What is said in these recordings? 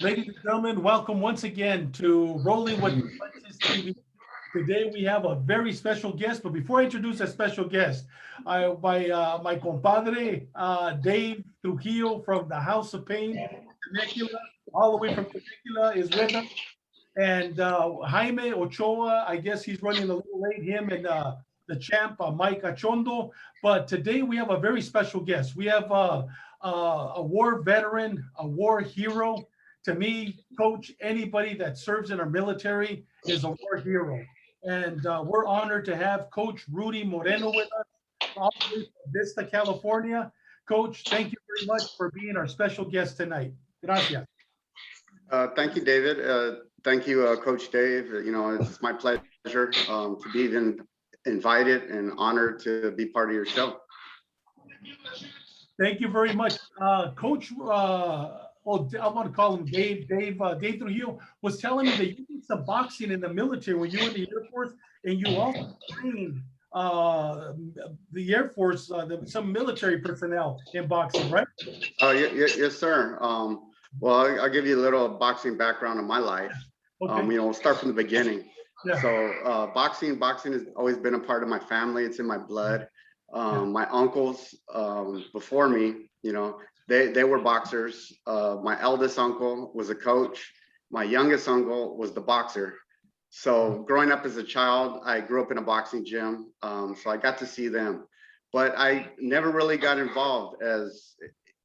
Ladies and gentlemen, welcome once again to Rolling with the Punches TV. Today we have a very special guest, but before I introduce a special guest, my compadre Dave Trujillo from the House of Pain, Temecula, all the way from Temecula, is with us, and Jaime Ochoa. I guess he's running a little late. Him and the champ Mike Achondo. But today we have a very special guest. We have a war veteran, a war hero. To me, coach, anybody that serves in our military is a war hero. And we're honored to have Coach Rudy Moreno with us, all the way from Vista, California. Coach, thank you very much for being our special guest tonight. Gracias. Thank you, David. Thank you, Coach Dave. It's my pleasure to be even invited and honored to be part of your show. Thank you very much. Coach, I want to call him Dave. Dave Trujillo was telling me that you did some boxing in the military when you were in the Air Force, and you also trained the Air Force, some military personnel in boxing, right? Yes, sir. Well, I'll give you a little boxing background of my life. Okay. We'll start from the beginning. Yeah. So boxing has always been a part of my family. It's in my blood. My uncles before me, they were boxers. My eldest uncle was a coach. My youngest uncle was the boxer. So growing up as a child, I grew up in a boxing gym. So I got to see them, but I never really got involved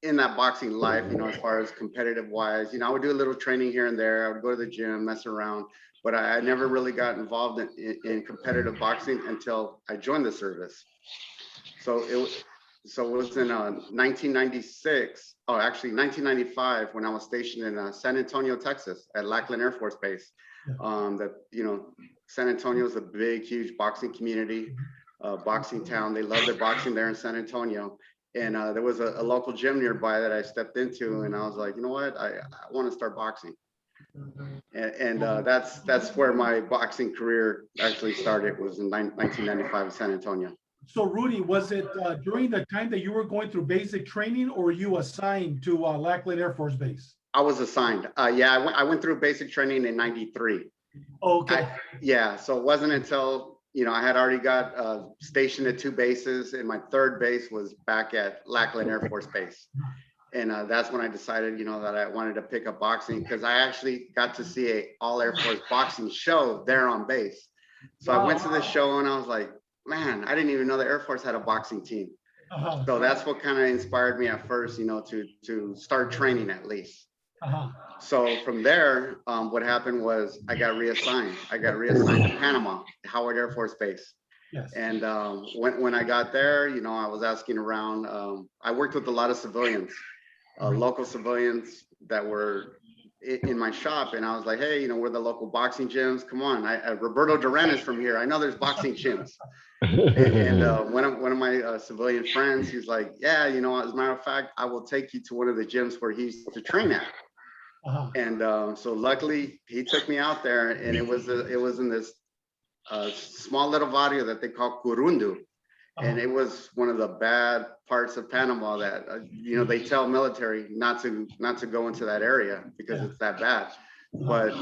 in that boxing life, as far as competitive wise. I would do a little training here and there. I would go to the gym, mess around, but I never really got involved in competitive boxing until I joined the service. So it was in 1996, actually 1995, when I was stationed in San Antonio, Texas, at Lackland Air Force Base. San Antonio is a big, huge boxing community, boxing town. They love their boxing there in San Antonio. And there was a local gym nearby that I stepped into, and I was like, you know what, I want to start boxing. And that's where my boxing career actually started, was in 1995 in San Antonio. So Rudy, was it during the time that you were going through basic training, or were you assigned to Lackland Air Force Base? I was assigned. I went through basic training in '93. Okay. So it wasn't until I had already got stationed at 2 bases, and my 3rd base was back at Lackland Air Force Base. And that's when I decided, that I wanted to pick up boxing, because I actually got to see a all Air Force boxing show there on base. So I went to the show and I was like, man, I didn't even know the Air Force had a boxing team. So that's what kind of inspired me at first, to start training at least. So from there, what happened was I got reassigned. To Panama, Howard Air Force Base. Yes. And when I got there, I was asking around. I worked with a lot of civilians, local civilians that were in my shop, and I was like, hey, we're the local boxing gyms. Come on, Roberto Duran is from here. I know there's boxing gyms. and one of my civilian friends, he's like, yeah, as a matter of fact, I will take you to one of the gyms where he used to train at. And so luckily he took me out there, and it was in this small little barrio that they call Curundu. And it was one of the bad parts of Panama that they tell military not to go into that area because it's that bad. But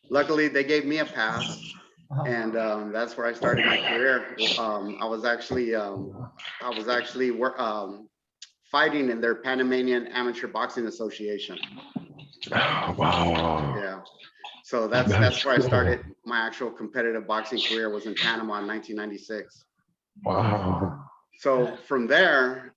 luckily they gave me a pass, and that's where I started my career. I was actually fighting in their Panamanian Amateur Boxing Association. Wow. Yeah. So that's where I started my actual competitive boxing career, was in Panama in 1996. Wow. So from there,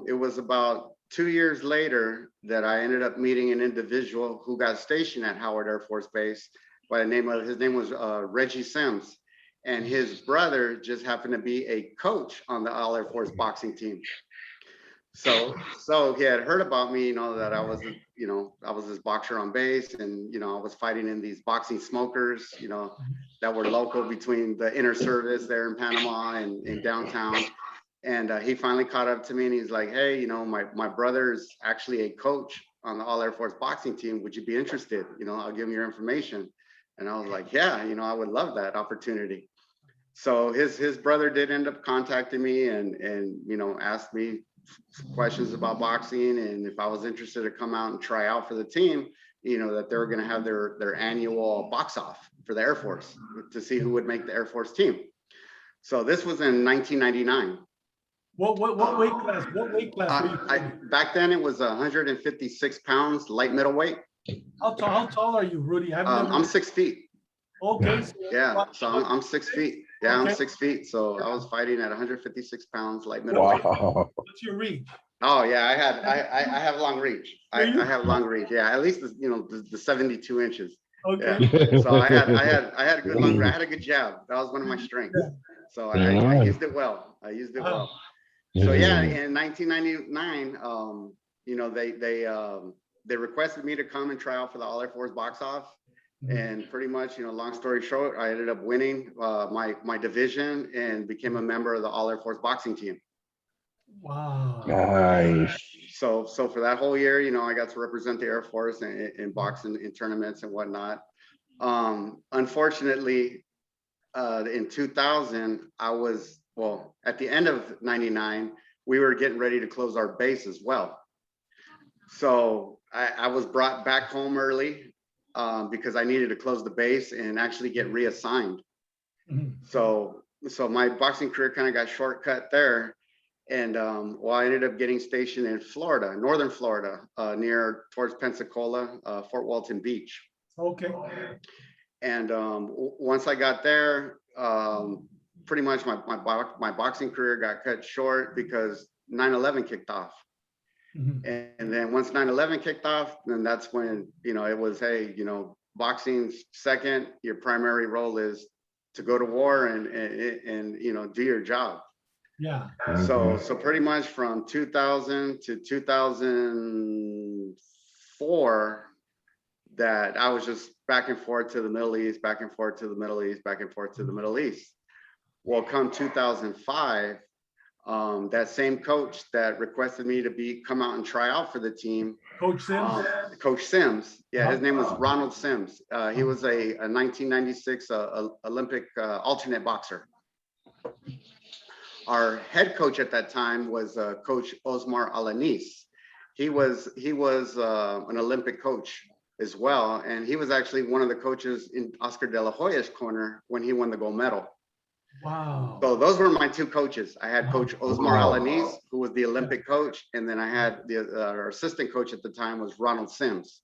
it was about 2 years later that I ended up meeting an individual who got stationed at Howard Air Force Base by the name of, his name was Reggie Sims. And his brother just happened to be a coach on the All Air Force boxing team. So he had heard about me, that I was, I was this boxer on base, and, I was fighting in these boxing smokers, that were local between the inner service there in Panama and in downtown. And he finally caught up to me, and he's like, hey, my brother is actually a coach on the All Air Force boxing team. Would you be interested? I'll give him your information. And I was like, yeah, I would love that opportunity. So his brother did end up contacting me and asked me questions about boxing, and if I was interested to come out and try out for the team, that they were going to have their annual box off for the Air Force to see who would make the Air Force team. So this was in 1999. What weight class? What weight class were you fighting? Back then it was 156 pounds, light middleweight. How tall are you, Rudy? I'm 6 feet. Okay. So Yeah, so I'm 6 feet. Yeah, okay. I'm 6 feet. So I was fighting at 156 pounds, light middleweight. Wow. What's your reach? Oh yeah, I have long reach. I have long reach. Yeah, at least the 72 inches. Okay. Yeah. So I had a good long reach. I had a good jab. That was one of my strengths. So I used it well. So yeah, in 1999, they requested me to come and try out for the All Air Force box off. And pretty much, long story short, I ended up winning my division and became a member of the All Air Force Boxing Team. Wow. Nice. So for that whole year, I got to represent the Air Force in boxing in tournaments and whatnot. Unfortunately, in 2000, at the end of 99, we were getting ready to close our base as well. So I was brought back home early because I needed to close the base and actually get reassigned. So my boxing career kind of got shortcut there. And I ended up getting stationed in Florida, northern Florida, towards Pensacola, Fort Walton Beach. Okay. And once I got there, pretty much my boxing career got cut short because 9/11 kicked off. And then once 9/11 kicked off, then that's when, it was, hey, boxing's second, your primary role is to go to war and do your job. Yeah. So pretty much from 2000 to 2004, that I was just back and forth to the Middle East, back and forth to the Middle East, back and forth to the Middle East. Well, come 2005, that same coach that requested me to come out and try out for the team, Coach Sims. Coach Sims, yeah, his name was Ronald Sims. He was a 1996 Olympic alternate boxer. Our head coach at that time was Coach Osmar Alanis. He was an Olympic coach as well, and he was actually one of the coaches in Oscar De La Hoya's corner when he won the gold medal. Wow. So those were my two coaches. I had Coach Osmar Alanis, who was the Olympic coach, and then I had our assistant coach at the time was Ronald Sims,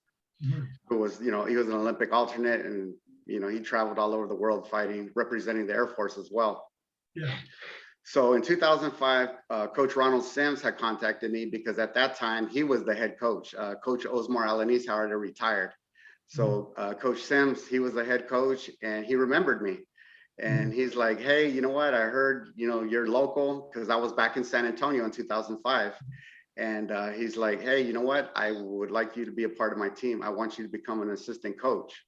who was, he was an Olympic alternate, and he traveled all over the world fighting, representing the Air Force as well. Yeah. So in 2005, Coach Ronald Sims had contacted me because at that time he was the head coach. Coach Osmar Alanis had already retired. So Coach Sims, he was the head coach, and he remembered me. And he's like, hey, you know what? I heard, you're local, because I was back in San Antonio in 2005. And he's like, hey, you know what? I would like you to be a part of my team. I want you to become an assistant coach.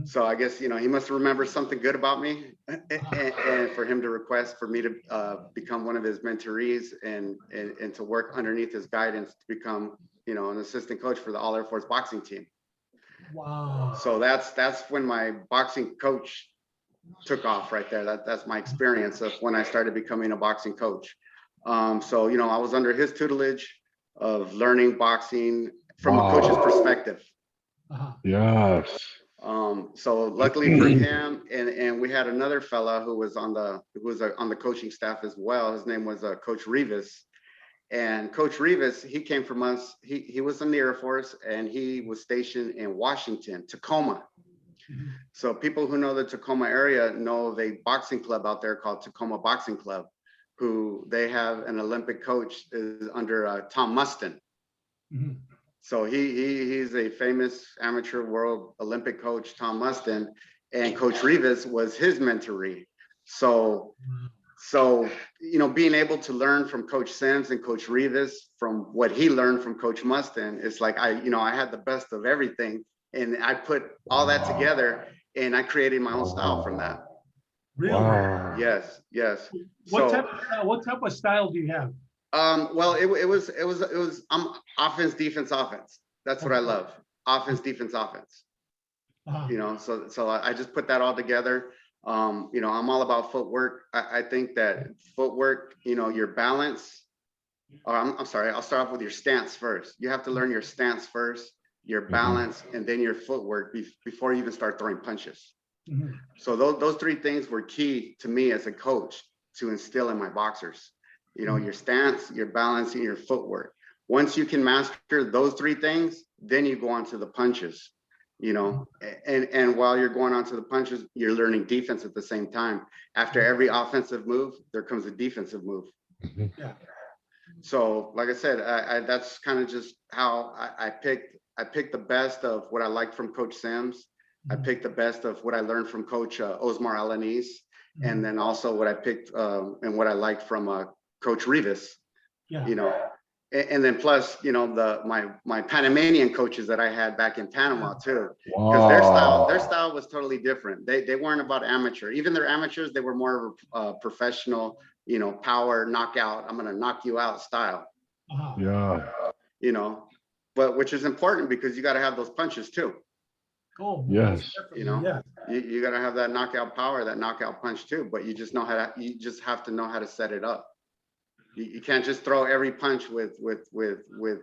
So I guess, he must remember something good about me, and for him to request for me to become one of his mentorees and to work underneath his guidance to become, an assistant coach for the All Air Force Boxing Team. Wow. So that's when my boxing coach took off right there. That's my experience of when I started becoming a boxing coach. So, I was under his tutelage of learning boxing from a coach's perspective. Yes. So luckily for him, and we had another fella who was on the coaching staff as well. His name was Coach Rivas. And Coach Rivas, he came from us. He was in the Air Force, and he was stationed in Washington, Tacoma. So people who know the Tacoma area know of a boxing club out there called Tacoma Boxing Club, who they have an Olympic coach under Tom Mustin. So he's a famous amateur world Olympic coach, Tom Mustin, and Coach Rivas was his mentoree. So being able to learn from Coach Sims and Coach Rivas from what he learned from Coach Mustin, it's like I had the best of everything, and I put all that together, and I created my own style from that. Really? Wow. Yes. What type of style do you have? Well, it was offense, defense, offense. That's what I love. Offense, defense, offense. So I just put that all together. I'm all about footwork. I think that footwork, your balance. I'm sorry, I'll start off with your stance first. You have to learn your stance first. your balance, and then your footwork before you even start throwing punches. So those three things were key to me as a coach to instill in my boxers. You know, your stance, your balance, and your footwork. Once you can master those three things, then you go on to the punches, you know, and while you're going on to the punches, you're learning defense at the same time. After every offensive move, there comes a defensive move. Yeah. So like I said, that's kind of just how I picked the best of what I liked from Coach Sims. I picked the best of what I learned from Coach Osmar Alanis, and then also what I picked and what I liked from Coach Rivas. Yeah. You know, and then plus, you know, my Panamanian coaches that I had back in Panama too, because their style was totally different. They weren't about amateur. Even their amateurs, they were more of a professional, you know, power knockout. I'm gonna knock you out style. Yeah. You know, but which is important because you got to have those punches too. Oh, yes. You know, yeah. you got to have that knockout power, that knockout punch too. But you just have to know how to set it up. You can't just throw every punch with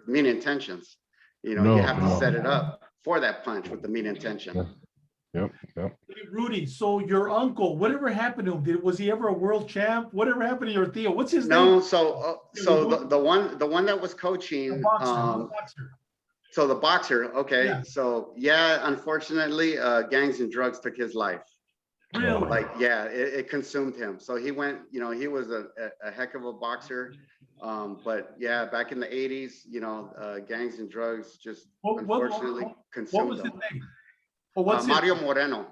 mean intentions. You know, you have to set it up for that punch with the mean intention. Yep. Hey, Rudy, so your uncle, whatever happened to him? Was he ever a world champ? Whatever happened to your Theo? What's his name? No, so the one that was coaching, The boxer. so the boxer, okay. Yeah. So yeah, unfortunately, gangs and drugs took his life. Really? Like, yeah, it consumed him. So he went, you know, he was a heck of a boxer. But yeah, back in the 80s, you know, gangs and drugs just unfortunately consumed what was him. his name? Oh, what's Mario Moreno.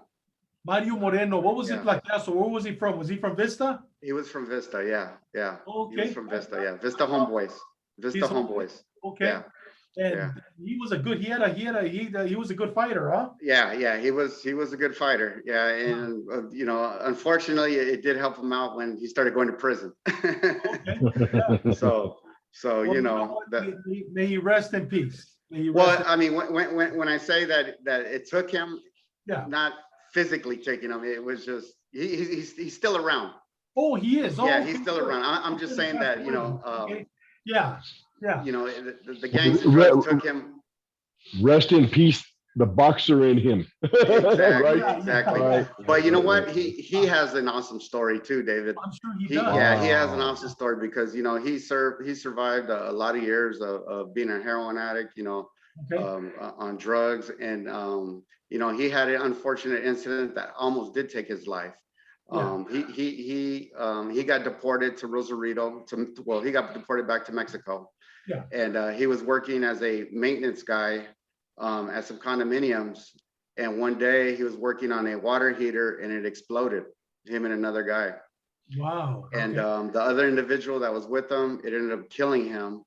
Mario Moreno. What was Yeah. his placazo? Where was he from? Was he from Vista? He was from Vista, yeah. Okay. He was from Vista, yeah. Vista Homeboys. Vista Homeboys. Okay. Yeah. And Yeah. he was a good, he was a good fighter, huh? Yeah, he was a good fighter. Yeah, and you know, unfortunately, it did help him out when he started going to prison. Okay. Yeah. So Well, you know what? that. May he rest in peace. Well, I mean, when I say that it took him, yeah, not physically taking him, it was just he's still around. Oh, he is. Yeah, okay. he's still around. I'm just saying that, you know, okay. Yeah. you know, the gangs and drugs took him. Rest in peace, the boxer in him. Exactly, Right? exactly. Right. But you know what? He has an awesome story too, David. I'm sure he does. Yeah, he has an awesome story because, you know, he survived a lot of years of being a heroin addict, you know, Okay. on drugs, and you know, he had an unfortunate incident that almost did take his life. Yeah. He got deported to Rosarito. He got deported back to Mexico. Yeah. And he was working as a maintenance guy at some condominiums. And one day he was working on a water heater and it exploded, him and another guy. Wow. And okay. the other individual that was with him, it ended up killing him.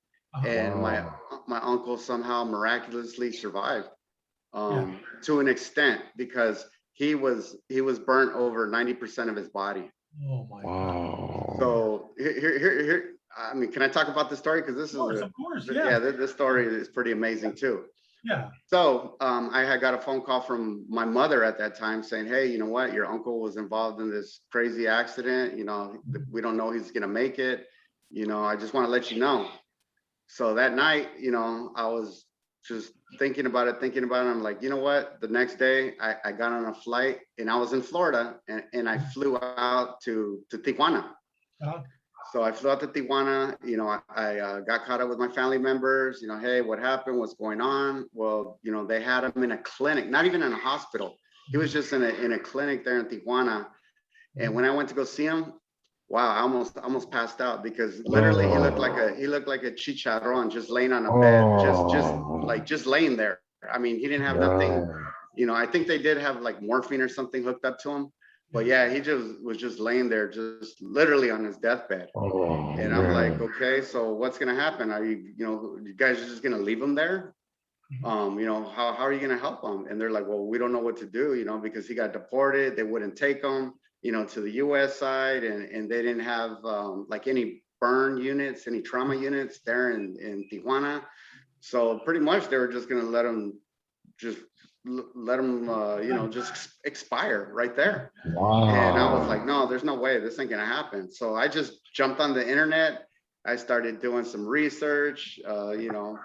And Wow. my uncle somehow miraculously survived Yeah. to an extent, because he was burnt over 90% of his body. Oh my God. Wow. So here, I mean, can I talk about the story? Because this Of course, yeah. this story is pretty amazing too. Yeah. So I had got a phone call from my mother at that time saying, hey, you know what, your uncle was involved in this crazy accident. You know, we don't know he's gonna make it. You know, I just want to let you know. So that night, you know, I was just thinking about it. I'm like, you know what? The next day I got on a flight and I was in Florida and I flew out to Tijuana. So I flew out to Tijuana, you know, I got caught up with my family members, you know, hey, what happened? What's going on? Well, you know, they had him in a clinic, not even in a hospital. He was just in a clinic there in Tijuana. And when I went to go see him, wow, I almost passed out, because literally he looked like a chicharron just laying on a bed, just laying there. I mean, he didn't have nothing, you know. I think they did have like morphine or something hooked up to him, but yeah, he was just laying there, just literally on his deathbed. And I'm like, okay, so what's gonna happen? Are you guys are just gonna leave him there? You know, how are you gonna help him? And they're like, well, we don't know what to do, you know, because he got deported. They wouldn't take him, you know, to the US side, and they didn't have like any burn units, any trauma units there in Tijuana. So pretty much they were just gonna let him you know, just expire right there. Wow. And I was like, no, there's no way, this ain't gonna happen. So I just jumped on the internet. I started doing some research, you know,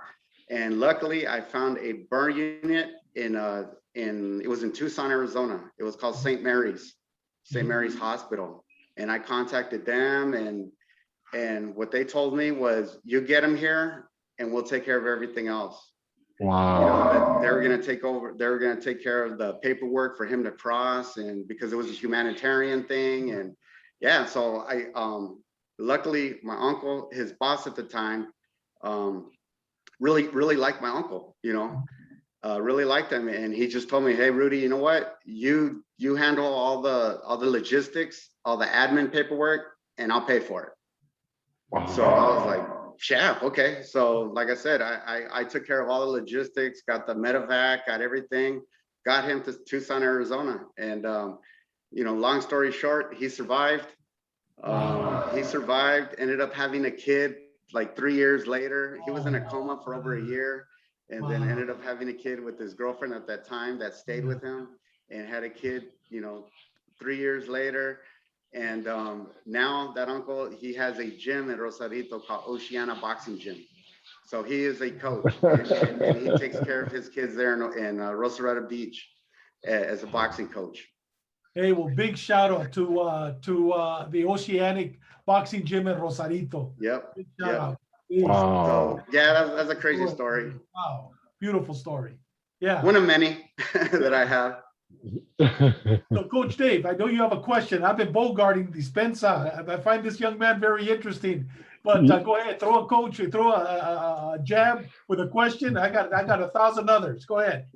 And luckily I found a burn unit it was in Tucson, Arizona. It was called St. Mary's Hospital. And I contacted them, and what they told me was, you get him here and we'll take care of everything else. Wow. You know, that they were going to take over, they were going to take care of the paperwork for him to cross, and because it was a humanitarian thing. And yeah, so luckily my uncle, his boss at the time, really liked my uncle, really liked him. And he just told me, hey, Rudy, you know what? You handle all the logistics, all the admin paperwork, and I'll pay for it. Wow. So I was like, yeah, okay. So like I said, I took care of all the logistics, got the medevac, got everything, got him to Tucson, Arizona. And, long story short, he survived. Ended up having a kid like 3 years later. He was in a coma for over a year, and then ended up having a kid with his girlfriend at that time that stayed with him, and had a kid, 3 years later. And now that uncle, he has a gym at Rosarito called Oceana Boxing Gym. So he is a coach, and he takes care of his kids there in Rosarito Beach as a boxing coach. Hey, well, big shout out to the Oceanic Boxing Gym in Rosarito. Yep. Big shout out. Wow. So yeah, that's a crazy story. Wow, beautiful story. Yeah. One of many that I have. So, Coach Dave, I know you have a question. I've been bogarting Dispensa. I find this young man very interesting. But go ahead, throw a jab with a question. I got 1,000 others. Go ahead.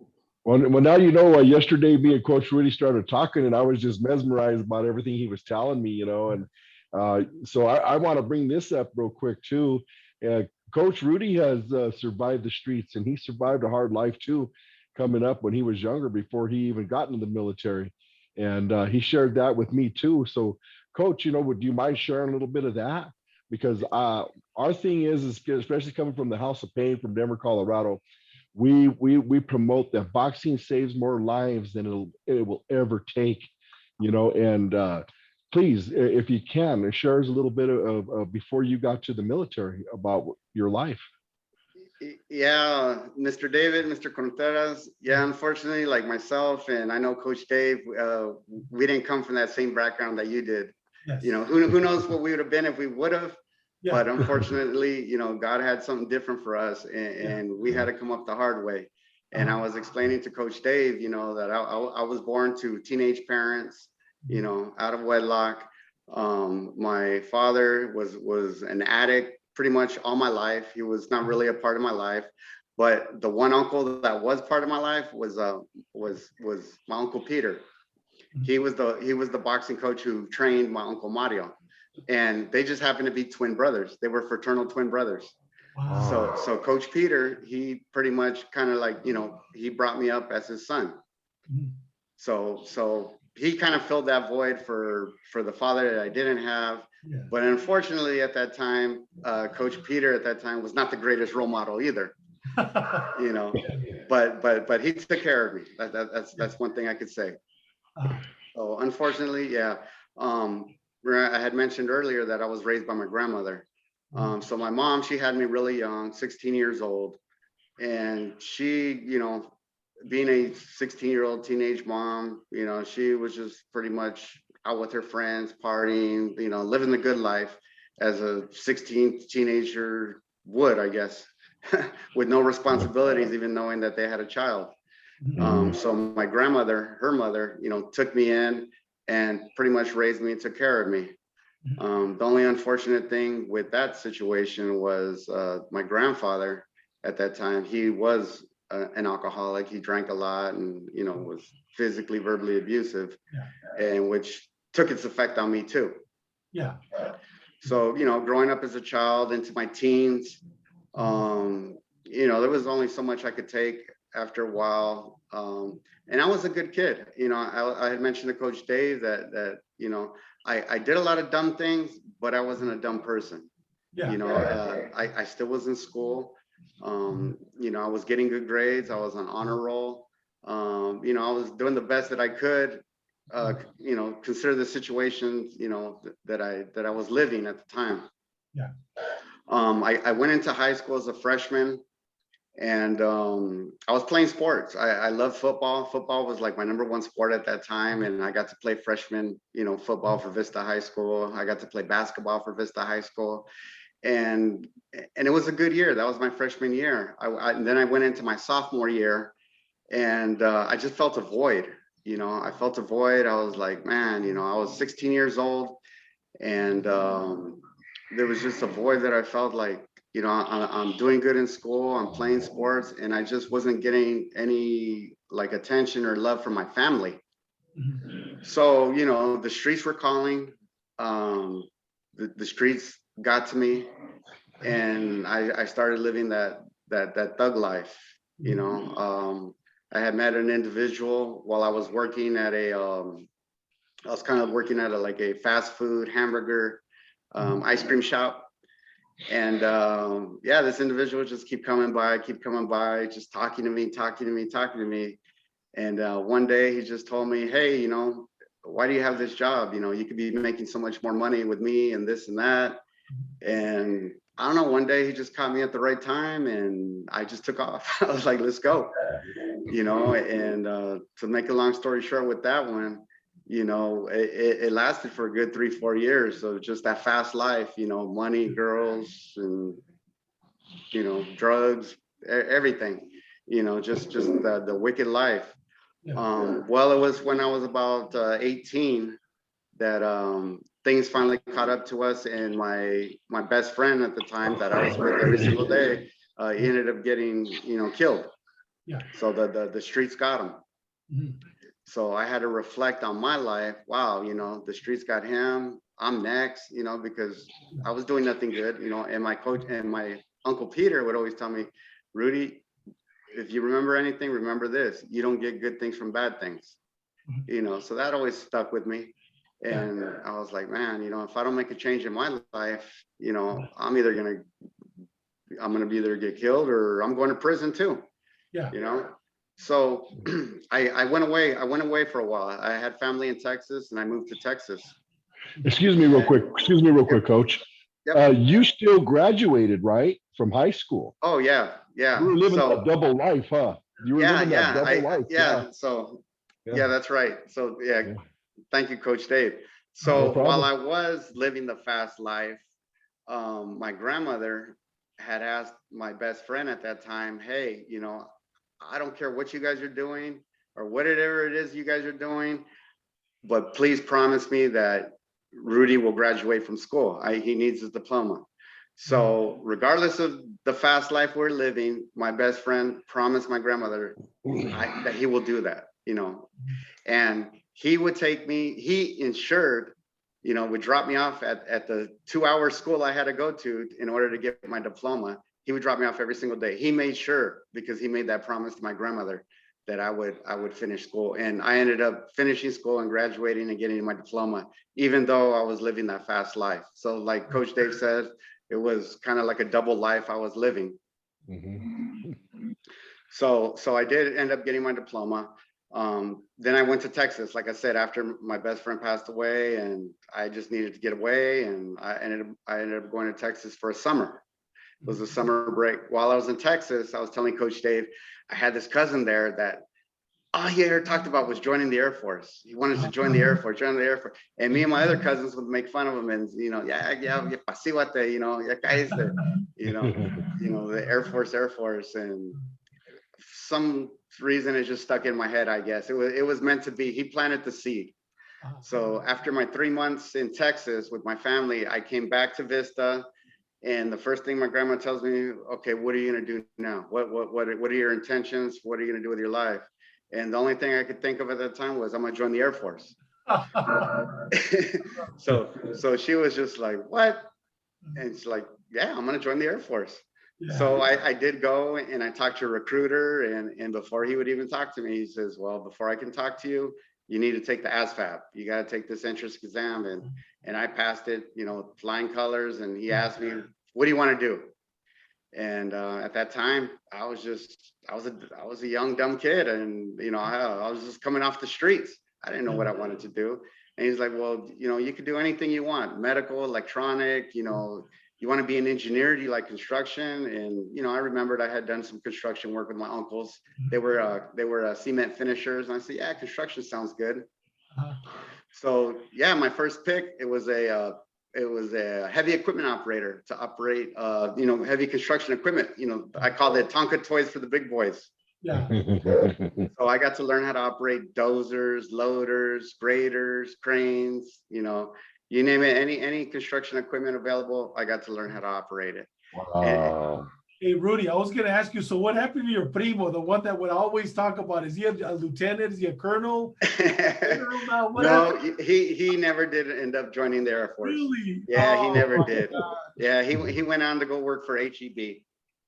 Well, now yesterday me and Coach Rudy started talking, and I was just mesmerized about everything he was telling me, and so I want to bring this up real quick too. Coach Rudy has survived the streets, and he survived a hard life too, coming up when he was younger, before he even got into the military. And he shared that with me too. So Coach, would you mind sharing a little bit of that? Because our thing is especially coming from the House of Pain from Denver, Colorado, we promote that boxing saves more lives than it will ever take, and please, if you can, share us a little bit of before you got to the military about your life. Yeah, Mr. David, Mr. Contreras. Yeah, unfortunately, like myself, and I know Coach Dave, we didn't come from that same background that you did. Yes. Who knows what we would have been if we would have. Yeah. But unfortunately, God had something different for us, and we had to come up the hard way. And I was explaining to Coach Dave, that I was born to teenage parents, out of wedlock. My father was an addict pretty much all my life. He was not really a part of my life, but the one uncle that was part of my life was my Uncle Peter. He was the boxing coach who trained my Uncle Mario, and they just happened to be twin brothers. They were fraternal twin brothers. Wow. So Coach Peter, he pretty much kind of like, he brought me up as his son. So he kind of filled that void for the father that I didn't have. Yeah. But unfortunately, at that time, Coach Peter at that time was not the greatest role model either. But he took care of me. That's one thing I could say. So unfortunately, yeah. I had mentioned earlier that I was raised by my grandmother. So my mom, she had me really young, 16 years old, and she, being a 16-year-old teenage mom, she was just pretty much out with her friends, partying, living the good life as a 16 teenager would, I guess, with no responsibilities, even knowing that they had a child. So my grandmother, her mother, took me in and pretty much raised me and took care of me. The only unfortunate thing with that situation was my grandfather at that time, he was an alcoholic. He drank a lot and, was physically, verbally abusive, and which took its effect on me too. Yeah. So, growing up as a child into my teens, there was only so much I could take after a while. And I was a good kid. I had mentioned to Coach Dave that I did a lot of dumb things, but I wasn't a dumb person. Yeah. I still was in school. I was getting good grades. I was on honor roll. I was doing the best that I could, consider the situations, that I was living at the time. Yeah. I went into high school as a freshman, And I was playing sports. I love football. Football was like my number one sport at that time. And I got to play freshman, football for Vista High School. I got to play basketball for Vista High School. And it was a good year. That was my freshman year. And then I went into my sophomore year, and I just felt a void. I felt a void. I was like, man, I was 16 years old, and there was just a void that I felt like, I'm doing good in school, I'm playing sports, and I just wasn't getting any like attention or love from my family. So, the streets were calling. The streets got to me, and I started living that thug life. I had met an individual while I was working at I was kind of working at like a fast food hamburger ice cream shop. And yeah, this individual just keep coming by, just talking to me. And one day he just told me, hey, why do you have this job? You could be making so much more money with me and this and that. And I don't know, one day he just caught me at the right time, and I just took off. I was like, let's go. And to make a long story short with that one, it lasted for a good 3-4 years. So just that fast life, money, girls, and drugs, everything, just the wicked life. Well, it was when I was about 18 that things finally caught up to us, and my best friend at the time that I was with every single day, he ended up getting killed. So the streets got him. So I had to reflect on my life. Wow, the streets got him. I'm next, because I was doing nothing good, and my coach and my Uncle Peter would always tell me, Rudy, if you remember anything, remember this: you don't get good things from bad things. So that always stuck with me. And I was like, man, if I don't make a change in my life, I'm gonna be either get killed or I'm going to prison too. So I went away for a while. I had family in Texas, and I moved to Texas. Excuse me real quick, Coach. Yep. You still graduated, right, from high school? Oh yeah. You were living that double life, huh? You were living that double life. So yeah, that's right. So yeah. Thank you, Coach Dave. No So problem. while I was living the fast life, my grandmother had asked my best friend at that time, hey, I don't care what you guys are doing or whatever it is you guys are doing, but please promise me that Rudy will graduate from school. He needs his diploma. So regardless of the fast life we're living, my best friend promised my grandmother that he will do that, and he would take me, he insured, would drop me off at the 2-hour school I had to go to in order to get my diploma. He would drop me off every single day. He made sure, because he made that promise to my grandmother, that I would finish school. And I ended up finishing school and graduating and getting my diploma, even though I was living that fast life. So like Coach Dave said, it was kind of like a double life I was living. So I did end up getting my diploma. Then I went to Texas, like I said, after my best friend passed away, and I just needed to get away. And I ended up going to Texas for a summer. It was a summer break. While I was in Texas, I was telling Coach Dave, I had this cousin there that all he ever talked about was joining the Air Force. He wanted to join the Air Force. And me and my other cousins would make fun of him and, pasíwate, ya caíste, the Air Force. And some reason it just stuck in my head, I guess. It was meant to be. He planted the seed. So after my 3 months in Texas with my family, I came back to Vista. And the first thing my grandma tells me, okay, what are you gonna do now? What are your intentions? What are you gonna do with your life? And the only thing I could think of at that time was I'm gonna join the Air Force. So she was just like, what? And it's like, yeah, I'm gonna join the Air Force. So I did go, and I talked to a recruiter, and before he would even talk to me, he says, well, before I can talk to you, you need to take the ASVAB. You got to take this entrance exam. And I passed it, flying colors. And he asked me, what do you want to do? And at that time, I was a young, dumb kid. And, I was just coming off the streets. I didn't know what I wanted to do. And he's like, well, you could do anything you want, medical, electronic, you you want to be an engineer? Do you like construction? And, you know, I remembered I had done some construction work with my uncles. They were cement finishers. And I said, yeah, construction sounds good. So yeah, my first pick, it was a heavy equipment operator to operate, you know, heavy construction equipment. You know, I call it Tonka toys for the big boys. Yeah. So I got to learn how to operate dozers, loaders, graders, cranes, you know, you name it, any construction equipment available, I got to learn how to operate it. Wow. Hey, Rudy, I was going to ask you, so what happened to your primo, the one that would always talk about? Is he a lieutenant? Is he a colonel? No, he never did end up joining the Air Force. Really? Yeah, he never my did. God. Yeah, he went on to go work for HEB.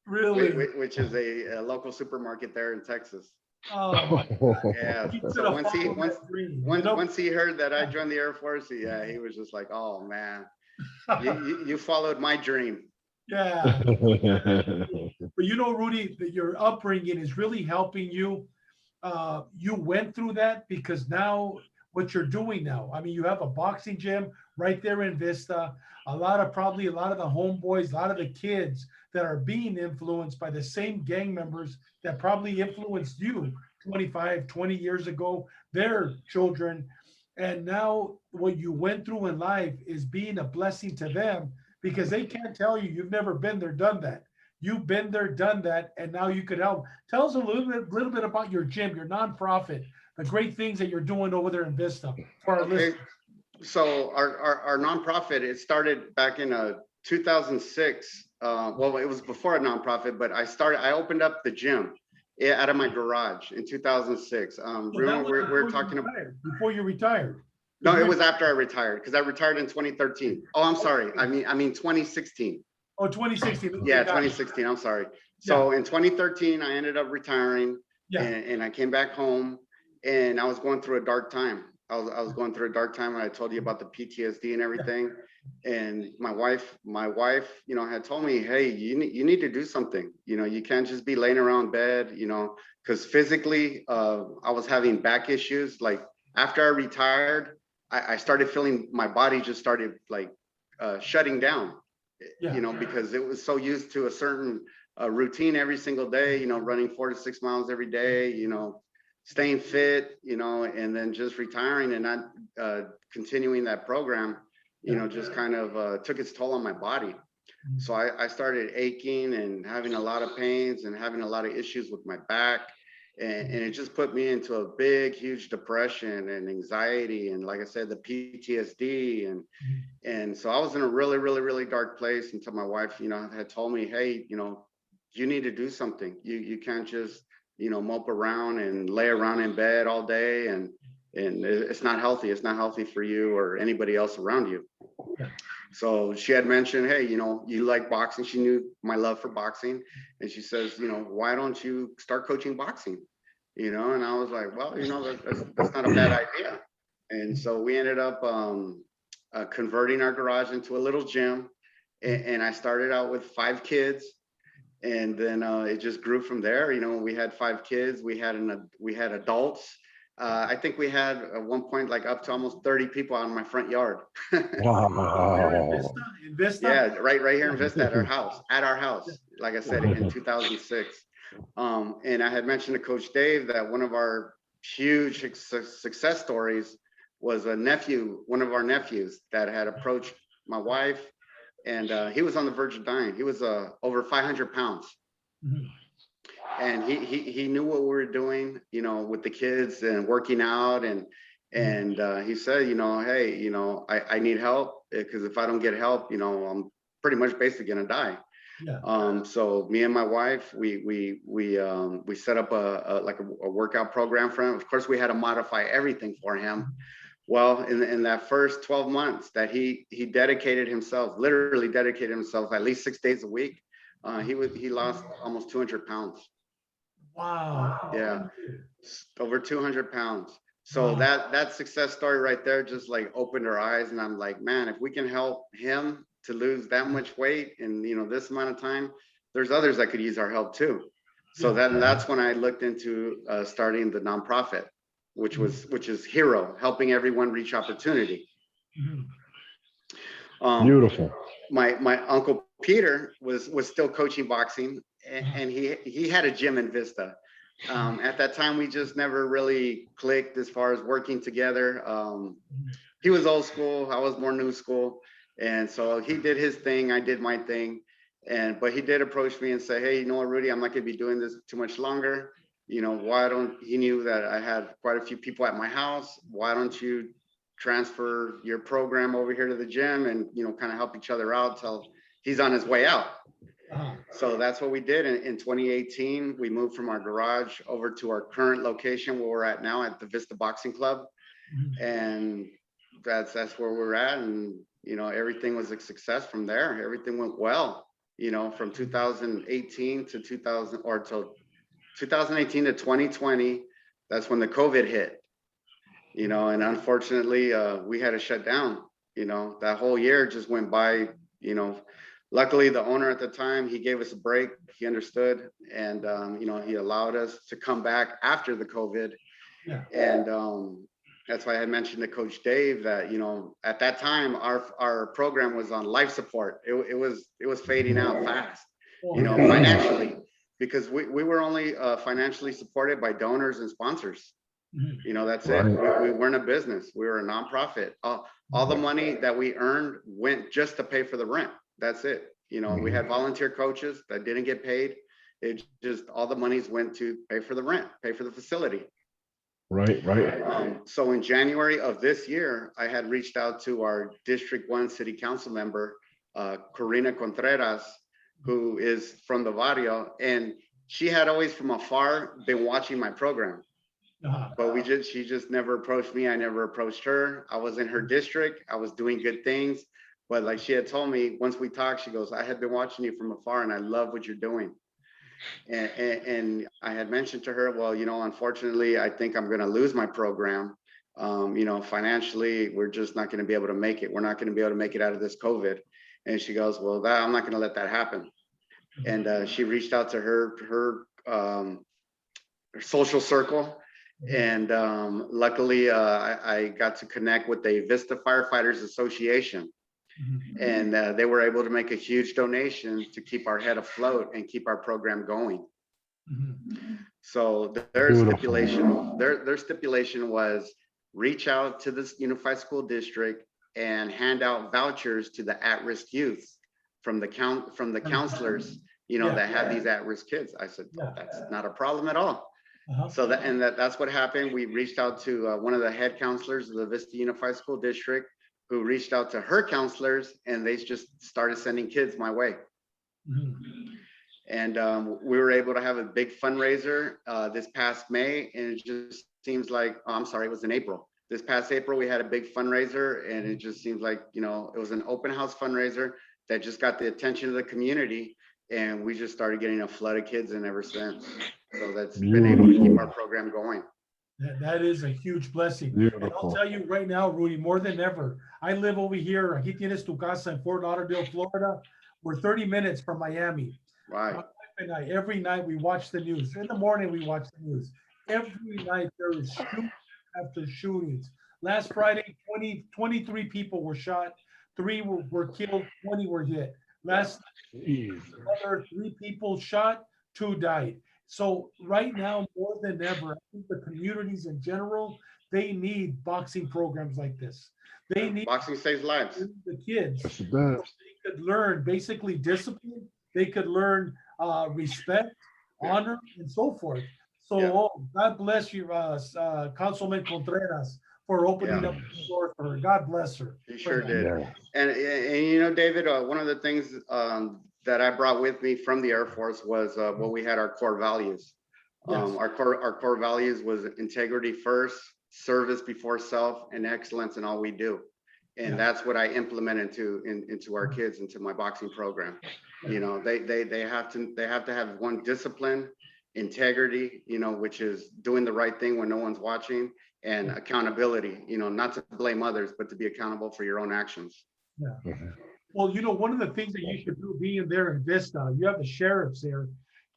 Really? Which is a local supermarket there in Texas. Oh, Yeah. So once he heard that I joined the Air Force, yeah, he was just like, oh man, you followed my dream. yeah. But you know, Rudy, that your upbringing is really helping you. You went through that because now what you're doing now, I mean, you have a boxing gym right there in Vista. Probably a lot of the homeboys, a lot of the kids that are being influenced by the same gang members that probably influenced you 25, 20 years ago, their children. And now what you went through in life is being a blessing to them because they can't tell you you've never been there, done that. You've been there, done that, and now you could help. Tell us a little bit about your gym, your nonprofit, the great things that you're doing over there in Vista for our listeners. So our nonprofit, it started back in 2006. Well, it was before a nonprofit, but I opened up the gym out of my garage in 2006. We're talking about before you retired. No, it was after I retired because I retired in 2013. Oh, I'm sorry. I mean 2016. Oh, 2016. Yeah, 2016. I'm sorry. So in 2013, I ended up retiring, and I came back home, and I was going through a dark time. I was going through a dark time when I told you about the PTSD and everything. And my wife, you know, had told me, hey, you need to do something. You know, you can't just be laying around bed, you know, because physically, I was having back issues. Like after I retired, I started feeling my body just started like shutting down, you know, because it was so used to a certain routine every single day, you know, running 4 to 6 miles every day, you know, staying fit, you know, and then just retiring and not continuing that program, you know, just kind of took its toll on my body. So I started aching and having a lot of pains and having a lot of issues with my back. And it just put me into a big, huge depression and anxiety. And like I said, the PTSD. And so I was in a really, really, really dark place until my wife, you know, had told me, hey, you know, you need to do something. You can't just, you know, mope around and lay around in bed all day. And it's not healthy. It's not healthy for you or anybody else around you. So she had mentioned, hey, you know, you like boxing. She knew my love for boxing. And she says, you know, why don't you start coaching boxing? You know, and I was like, well, you know, that's not a bad idea. And so we ended up converting our garage into a little gym. And I started out with 5 kids. And then it just grew from there. You know, we had 5 kids. We had adults. I think we had at one point like up to almost 30 people out in my front yard. Wow. In Vista? Yeah, right here in Vista at our house, like I said, in 2006. And I had mentioned to Coach Dave that one of our huge success stories was one of our nephews that had approached my wife, and he was on the verge of dying. He was over 500 pounds. And he knew what we were doing, you know, with the kids and working out. And he said, you know, hey, you know, I need help because if I don't get help, you know, I'm pretty much basically going to die. So me and my wife, we set up a workout program for him. Of course, we had to modify everything for him. Well, in that first 12 months that he dedicated himself, literally dedicated himself at least 6 days a week, he lost almost 200 pounds. Wow. Yeah, over 200 pounds. So that success story right there just like opened our eyes, and I'm like, man, if we can help him to lose that much weight in, you know, this amount of time, there's others that could use our help too. So that's when I looked into starting the nonprofit, which is Hero, helping everyone reach opportunity. Beautiful. my uncle Peter was still coaching boxing, and he had a gym in Vista. At that time, we just never really clicked as far as working together. He was old school, I was more new school, and so he did his thing, I did my thing. But he did approach me and say, hey, you know what, Rudy, I'm not gonna be doing this too much longer. You know, he knew that I had quite a few people at my house. Why don't you transfer your program over here to the gym and, you know, kind of help each other out till he's on his way out. So that's what we did. In 2018, we moved from our garage over to our current location where we're at now at the Vista Boxing Club. And that's where we're at. And, you know, everything was a success from there. Everything went well, you know, from 2018 to 2018 to 2020. That's when the COVID hit, you know, and unfortunately we had to shut down. You know, that whole year just went by. You know, luckily the owner at the time, he gave us a break. He understood, and you know, he allowed us to come back after the COVID. And that's why I had mentioned to Coach Dave that, you know, at that time our program was on life support. It was fading out fast, you know, financially, because we were only financially supported by donors and sponsors. You know, that's it. We weren't a business. We were a nonprofit. All the money that we earned went just to pay for the rent. That's it. You know, we had volunteer coaches that didn't get paid. It just, all the monies went to pay for the rent, pay for the facility. Right. So in January of this year, I had reached out to our District 1 City Council member, Corina Contreras, who is from the barrio, and she had always from afar been watching my program. But she just never approached me. I never approached her. I was in her district. I was doing good things. But like she had told me, once we talked, she goes, I had been watching you from afar and I love what you're doing. And I had mentioned to her, well, you know, unfortunately, I think I'm going to lose my program. You know, financially, we're just not going to be able to make it. We're not going to be able to make it out of this COVID. And she goes, well, I'm not going to let that happen. And she reached out to her social circle. And luckily, I got to connect with the Vista Firefighters Association. And they were able to make a huge donation to keep our head afloat and keep our program going. So their stipulation was reach out to this unified school district and hand out vouchers to the at-risk youth from the counselors, you know, that have these at-risk kids. I said, oh, that's not a problem at all. So that's what happened. We reached out to one of the head counselors of the Vista Unified School District, who reached out to her counselors, and they just started sending kids my way. And we were able to have a big fundraiser this past May, and it just seems like, it was in April. This past April, we had a big fundraiser, and it just seems like, you know, it was an open house fundraiser that just got the attention of the community, and we just started getting a flood of kids in ever since. So that's been able to keep our program going. That is a huge blessing. And I'll tell you right now, Rudy, more than ever, I live over here, aquí tienes tu casa in Fort Lauderdale, Florida. We're 30 minutes from Miami. Right. My wife and I, every night we watch the news. In the morning, we watch the news. Every night there is shooting after shootings. Last Friday, 23 people were shot. 3 were killed, 20 were hit. Last another 3 people shot, 2 died. So right now, more than ever, I think the communities in general, they need boxing programs like this. They need boxing saves lives. The kids, so they could learn basically discipline. They could learn respect, honor, and so forth. So God bless you, Councilman Contreras, for opening up the door for her. God bless her. He sure did. And you know, David, one of the things that I brought with me from the Air Force was what we had, our core values. Our core values was integrity first, service before self, and excellence in all we do. And that's what I implement into our kids, into my boxing program. You know, they have to have one discipline, integrity, you know, which is doing the right thing when no one's watching, and accountability, you know, not to blame others, but to be accountable for your own actions. Well, you know, one of the things that you should do being there in Vista, you have the sheriffs there,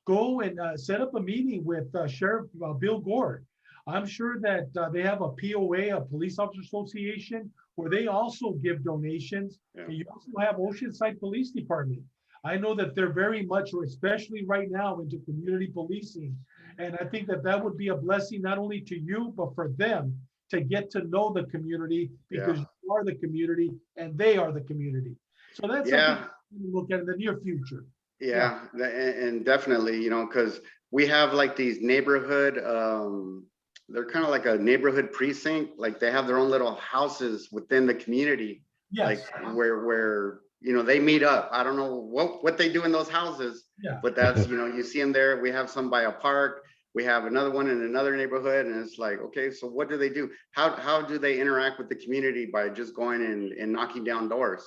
go and set up a meeting with Sheriff Bill Gord. I'm sure that they have a POA, a Police Officer Association, where they also give donations. Yeah. And you also have Oceanside Police Department. I know that they're very much, or especially right now, into community policing. And I think that that would be a blessing, not only to you, but for them to get to know the community, because Yeah. you are the community and they are the community. So that's Yeah. something to look at in the near future. Yeah, and definitely, you know, because we have like these neighborhood, they're kind of like a neighborhood precinct. Like they have their own little houses within the community, like Yes. where you know they meet up. I don't know what they do in those houses, Yeah. but that's, you know, you see them there. We have some by a park. We have another one in another neighborhood, and it's like, okay, so what do they do? How do they interact with the community by just going and knocking down doors?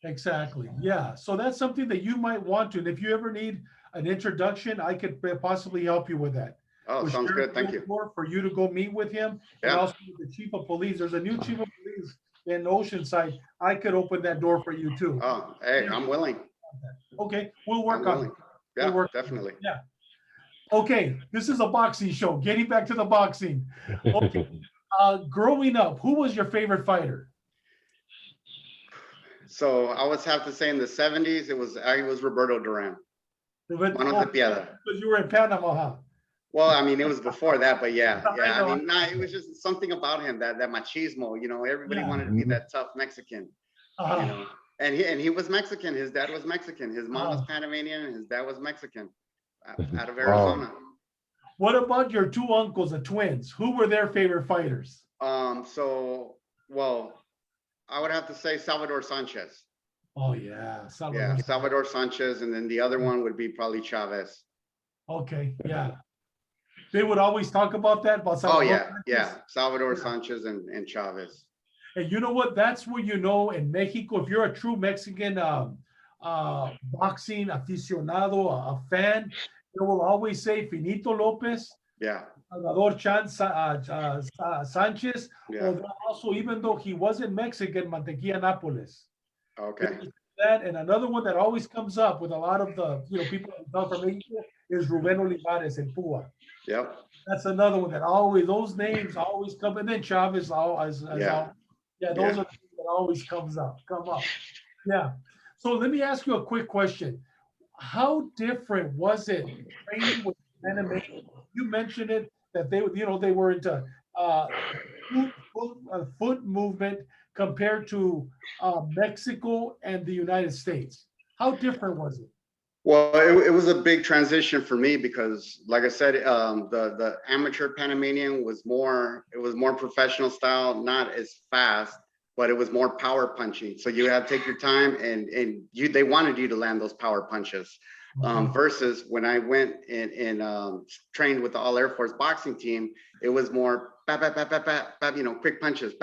Exactly. Yeah. So that's something that you might want to. And if you ever need an introduction, I could possibly help you with that. Oh, With sounds Sheriff good. Thank you. Wilmore, for you to go meet with him, and Yeah. also with the chief of police. There's a new chief of police in Oceanside. I could open that door for you too. Oh, hey, I'm willing. Okay, we'll work I'm on willing. it. Yeah, We'll work. definitely. Yeah. Okay, this is a boxing show. Getting back to the boxing. Okay. Growing up, who was your favorite fighter? So I would have to say in the 70s, it was Roberto Duran. Manos de Piedra. Because you were in Panama, huh? Well, I mean, it was before that, but yeah. I know. I mean, nah, it was just something about him, that machismo, you know, everybody Yeah. wanted to be that tough Mexican, you Uh-huh. know. And he was Mexican. His dad was Mexican. His mom was Oh. Panamanian, and his dad was Mexican, out of Wow. Arizona. What about your two uncles, the twins? Who were their favorite fighters? So, well, I would have to say Salvador Sanchez. Oh yeah, Yeah, Salvador Sanchez, and then the other one would be probably Chavez. Okay, yeah. They would always talk about that, about Oh Salvador yeah, Sanchez. yeah, Salvador Yeah. Sanchez and Chavez. And you know what? That's where you know in Mexico, if you're a true Mexican boxing aficionado, a fan, they will always say Finito Lopez, Yeah, Salvador Sanchez, yeah, or also, even though he wasn't Mexican, Mantequilla Nápoles. okay, That, and another one that always comes up with a lot of the people that come from Mexico is Ruben Olivares and Pua. yep, That's another one that always, those names always come, and then Chavez Yeah. yeah, those are the things that always come up. Yeah. So let me ask you a quick question. How different was it training with Panamanian? You mentioned it that they were into foot movement compared to Mexico and the United States. How different was it? Well, it was a big transition for me because, like I said, the amateur Panamanian was more professional style, not as fast, but it was more power punching. So you had to take your time, and they wanted you to land those power punches. Versus when I went and trained with the All Airforce Boxing Team, it was more quick punches,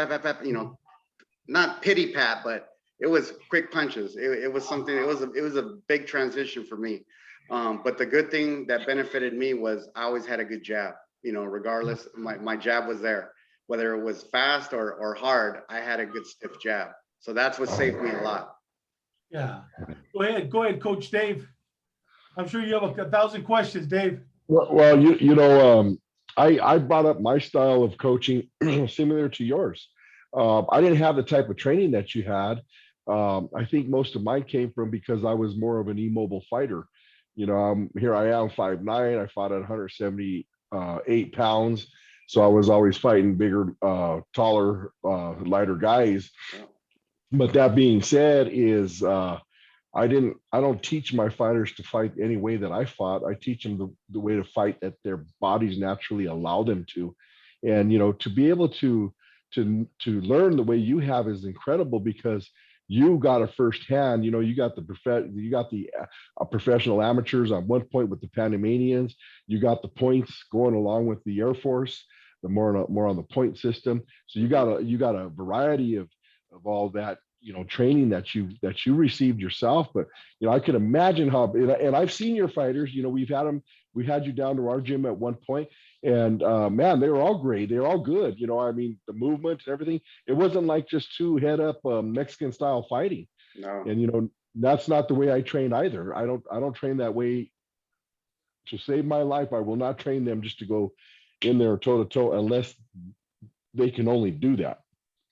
not pity pat, but it was quick punches. It was something. It was a big transition for me. But the good thing that benefited me was I always had a good jab. Regardless, my jab was there, whether it was fast or hard. I had a good stiff jab, so that's what saved me a lot. Yeah. Go ahead, Coach Dave. I'm sure you have 1,000 questions, Dave. Well, I brought up my style of coaching similar to yours. I didn't have the type of training that you had. I think most of mine came from because I was more of an immobile fighter. Here I am, 5'9". I fought at 178 pounds. So I was always fighting bigger, taller, lighter guys. But that being said, I don't teach my fighters to fight any way that I fought. I teach them the way to fight that their bodies naturally allow them to. And, to be able to learn the way you have is incredible because you got it firsthand. You got the professional amateurs on one point with the Panamanians. You got the points going along with the Air Force, the more on the point system. So you got a variety of all that, training that you received yourself. But I can imagine how, and I've seen your fighters. We had you down to our gym at one point, and man, they were all great. They were all good. I mean, the movement and everything. It wasn't like just two head up Mexican style fighting. No. And that's not the way I train either. I don't train that way. To save my life, I will not train them just to go in there toe to toe unless they can only do that.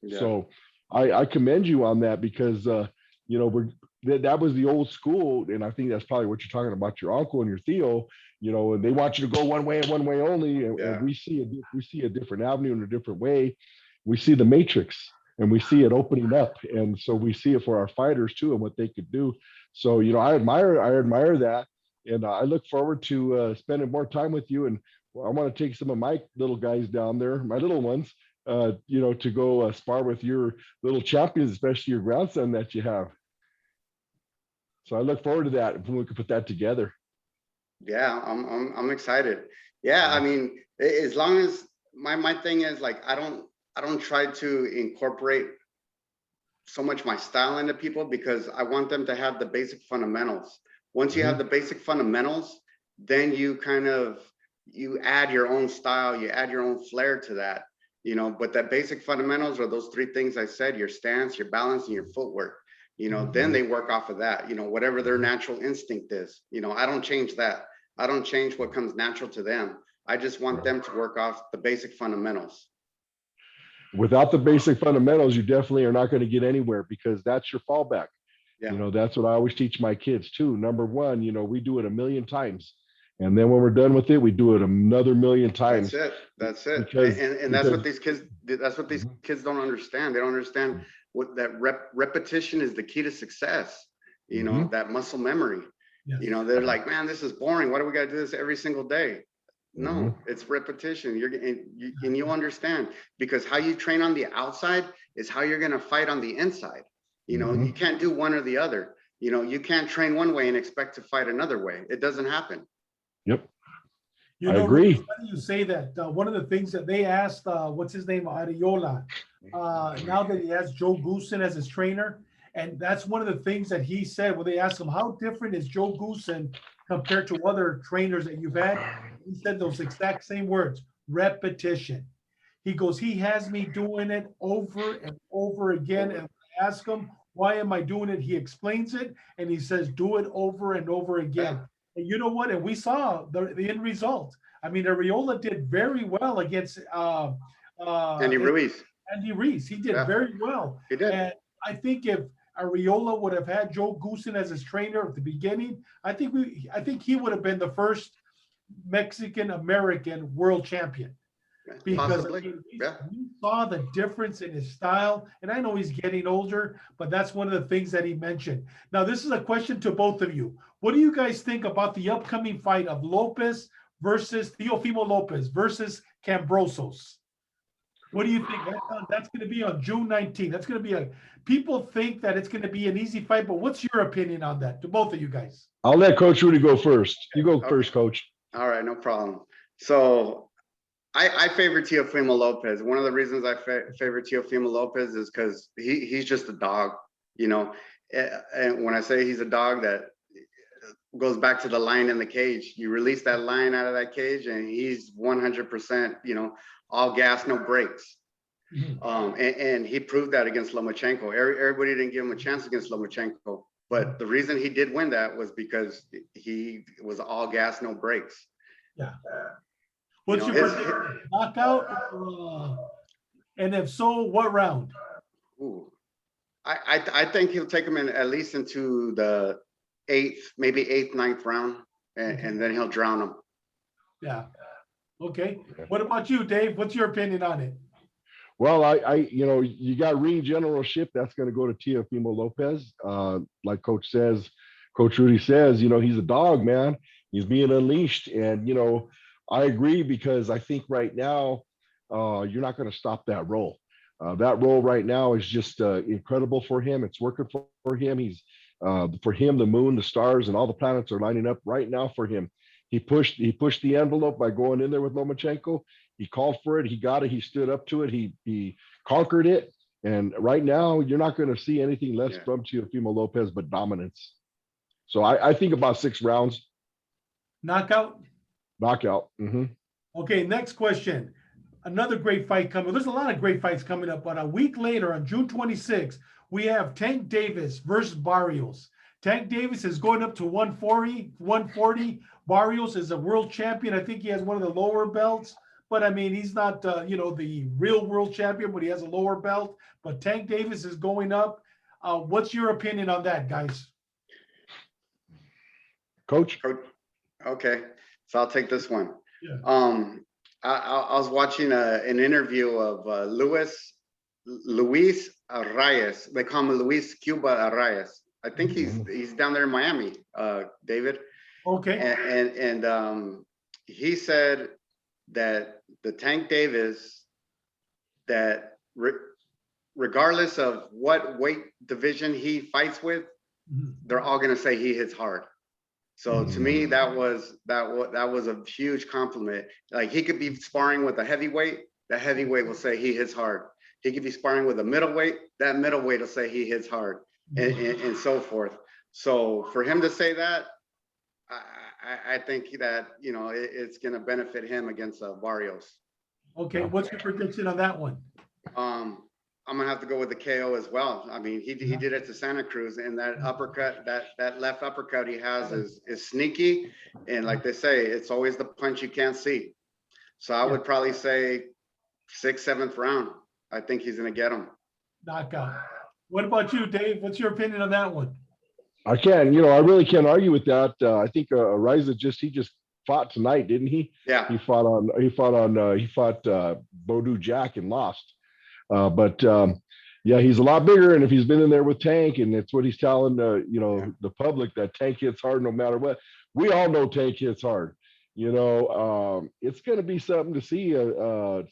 Yeah. So I commend you on that because you know that was the old school, and I think that's probably what you're talking about, your uncle and your Theo. You know, and they want you to go one way and one way only, and we see a different avenue and a different way. We see the matrix, and we see it opening up, and so we see it for our fighters too, and what they could do. So you know, I admire that, and I look forward to spending more time with you. And I want to take some of my little guys down there, my little ones, you know, to go spar with your little champions, especially your grandson that you have. So I look forward to that when we can put that together. Yeah, I'm excited. Yeah, I mean, as long as my thing is like I don't try to incorporate so much my style into people because I want them to have the basic fundamentals. Once you have the basic fundamentals, then you add your own style, you add your own flair to that, you know. But that basic fundamentals are those three things I said: your stance, your balance, and your footwork. You know, then they work off of that, you know, whatever their natural instinct is. You know, I don't change that. I don't change what comes natural to them. I just want them to work off the basic fundamentals. Without the basic fundamentals, you definitely are not going to get anywhere because that's your fallback. Yeah. You know, that's what I always teach my kids too. Number one, you know, we do it 1,000,000 times. And then when we're done with it, we do it another 1,000,000 times. That's it. And that's what these kids don't understand. They don't understand what that repetition is the key to success. You know, that muscle memory. Yes. You know, they're like, man, this is boring. Why do we got to do this every single day? No, it's repetition. And you understand, because how you train on the outside is how you're going to fight on the inside. You know, you can't do one or the other. You know, you can't train one way and expect to fight another way. It doesn't happen. Yep. You know, I agree. It's funny you say that. One of the things that they asked, what's his name, Ariola, now that he has Joe Goosen as his trainer, and that's one of the things that he said when they asked him, how different is Joe Goosen compared to other trainers that you've had? He said those exact same words: repetition. He goes, he has me doing it over and over again, and I ask him, why am I doing it? He explains it, and he says, do it over and over again. And you know what? And we saw the end result. I mean, Ariola did very well against Andy Ruiz. Andy Ruiz. He did very well. He did. And I think if Ariola would have had Joe Goosen as his trainer at the beginning, I think he would have been the first Mexican American world champion. Because I mean, we saw the difference in his style, and I know he's getting older, but that's one of the things that he mentioned. Now, this is a question to both of you. What do you guys think about the upcoming fight of Lopez versus Teofimo Lopez versus Cambrosos? What do you think? That's going to be on June 19th. That's going to be people think that it's going to be an easy fight, but what's your opinion on that, to both of you guys? I'll let Coach Rudy go first. You go first, Coach. All right, no problem. So I favor Teofimo Lopez. One of the reasons I favor Teofimo Lopez is because he's just a dog, you know. And when I say he's a dog, that goes back to the lion in the cage. You release that lion out of that cage, and he's 100%, you know, all gas, no brakes. And he proved that against Lomachenko. Everybody didn't give him a chance against Lomachenko, but the reason he did win that was because he was all gas, no brakes. Yeah. What's your prediction? Knockout? And if so, what round? Ooh, I think he'll take him in at least into the 8th, maybe 8th, 9th round, and then he'll drown him. Yeah. Okay. What about you, Dave? What's your opinion on it? Well, I you know, you got ring generalship. That's going to go to Teofimo Lopez. Like Coach Rudy says, you know, he's a dog, man. He's being unleashed, and you know, I agree because I think right now you're not going to stop that roll. That roll right now is just incredible for him. It's working for him. He's for him, the moon, the stars, and all the planets are lining up right now for him. He pushed the envelope by going in there with Lomachenko. He called for it. He got it. He stood up to it. He conquered it. And right now, you're not going to see anything less from Teofimo Lopez but dominance. So I think about 6 rounds. Knockout? Knockout. Okay, next question. Another great fight coming. There's a lot of great fights coming up, but a week later on June 26th, we have Tank Davis versus Barrios. Tank Davis is going up to 140. Barrios is a world champion. I think he has one of the lower belts, but I mean, he's not, the real world champion, but he has a lower belt. But Tank Davis is going up. What's your opinion on that, guys? Coach? Okay, so I'll take this one. Yeah. I was watching an interview of Luis Arraez. They call him Luis Cuba Arraez. I think he's down there in Miami, David. Okay. And he said that the Tank Davis, that regardless of what weight division he fights with, they're all going to say he hits hard. So to me, that was a huge compliment. Like, he could be sparring with a heavyweight, the heavyweight will say he hits hard. He could be sparring with a middleweight, that middleweight will say he hits hard, and so forth. So for him to say that, I think that, it's going to benefit him against Barrios. Okay, what's your prediction on that one? I'm gonna have to go with the KO as well. I mean, he did it to Santa Cruz, and that uppercut, that left uppercut he has is sneaky, and like they say, it's always the punch you can't see. So I would probably say 6th, 7th round. I think he's gonna get him. Knockout. What about you, Dave? What's your opinion on that one? I really can't argue with that. I think Ariza just fought tonight, didn't he? Yeah. He fought Bodu Jack and lost. But he's a lot bigger, and if he's been in there with Tank, and it's what he's telling the public, that Tank hits hard no matter what. We all know Tank hits hard. It's going to be something to see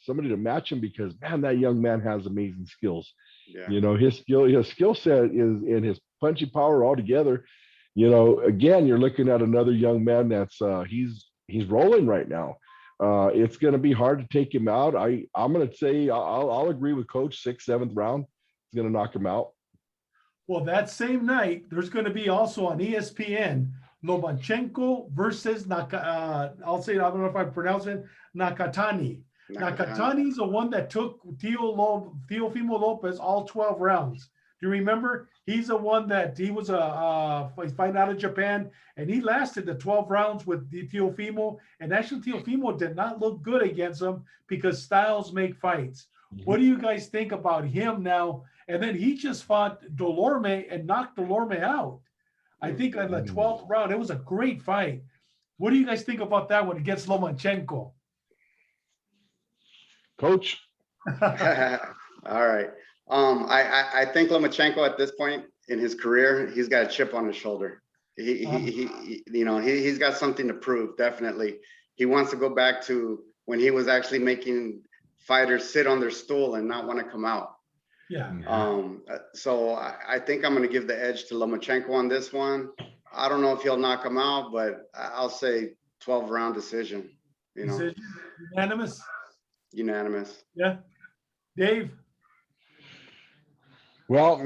somebody to match him, because man, that young man has amazing skills. Yeah. His skill set is in his punching power altogether. Again, you're looking at another young man that's he's rolling right now. It's going to be hard to take him out. I'm going to say I'll agree with Coach. 6th, 7th round is going to knock him out. Well, that same night, there's going to be also on ESPN Lomachenko versus I'll say it, I don't know if I pronounce it, Nakatani. Nakatani's the one that took Teofimo Lopez all 12 rounds. Do you remember? He's the one that he was fighting out of Japan, and he lasted the 12 rounds with Teofimo. And actually, Teofimo did not look good against him, because styles make fights. What do you guys think about him now? And then he just fought Delorme and knocked Delorme out. I think in the 12th round. It was a great fight. What do you guys think about that one against Lomachenko? Coach? All right. I think Lomachenko at this point in his career, he's got a chip on his shoulder. He's got something to prove. Definitely, he wants to go back to when he was actually making fighters sit on their stool and not want to come out. Yeah. So I think I'm going to give the edge to Lomachenko on this one. I don't know if he'll knock him out, but I'll say 12-round decision. Decision? Unanimous? Unanimous. Yeah. Dave? Well,